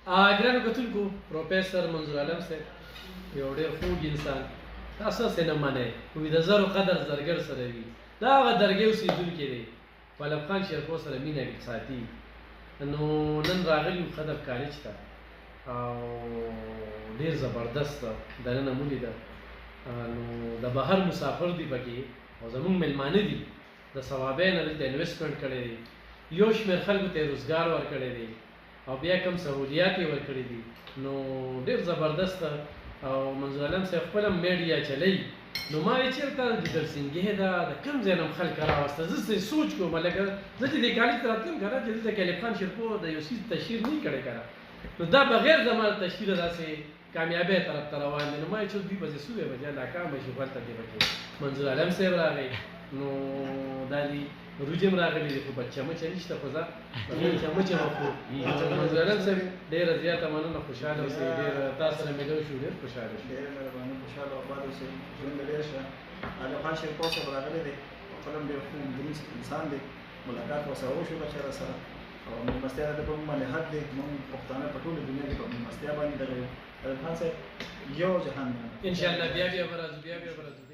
ګرانو کتونکو پروفیسر منظور عالم صاحب یو ډېر خوږ انسان تاسو هسې نه منئ خو د زرو قدر زرګر سره وي دا هغه درګۍ اوسېدونکی دی والب خان شیرپور سره مینه ساتي نو نن راغلي یو ښه کالج ته او ډېر زبردست دننه مو لیده نو د بهر مسافر دي پکې او زموږ میلمانه دي د ثوابۍ نه دلته انویسټمنټ کړی دی یو شمېر خلکو ته یې روزګار ورکړی دی او بیا کوم سهولیات یې ورکړي دي نو ډېر زبردست او منظور عالم صاحب خپل هم میډیا چلی نو ما وی چېرته د درسنګۍ ده د کوم ځای نه م خلک راوسته زه سوچ کوم لکه زه چې دې کالج ته راتلم که نه چې دلته کې الف خان شیرپور د یو څیز تشهیر نه کړی که نو دا بغیر زما د تشهیره داسې کامیابۍ طرف ته روان دی نو ما یې چې دوی پسې سوی به چې ناکام به شي هلته دې پکې منظور عالم صاحب راغی نو دا دي روجم راغلی دی خو بچه مچه نشته خو زه بچه مچه به خو منظور عالم صاحب ډېره زیاته مننه خوشحاله اوسئ ډېر تاسو سره مېلو شو ډېر خوشحاله شو ډېره مهرباني خوشحاله او آباد اوسئ ژوند ډېر ښه الف خان شیرپور صاحب راغلی دی خپل هم ډېر خوږ دروند انسان دی ملاقات ورسره وشو بچه راسره او مېلمستیا د په باندې حق دی موږ پښتانه په ټوله دنیا کې په مېلمستیا باندې دغه الف خان صاحب یو جهان انشاءالله بیا به راځو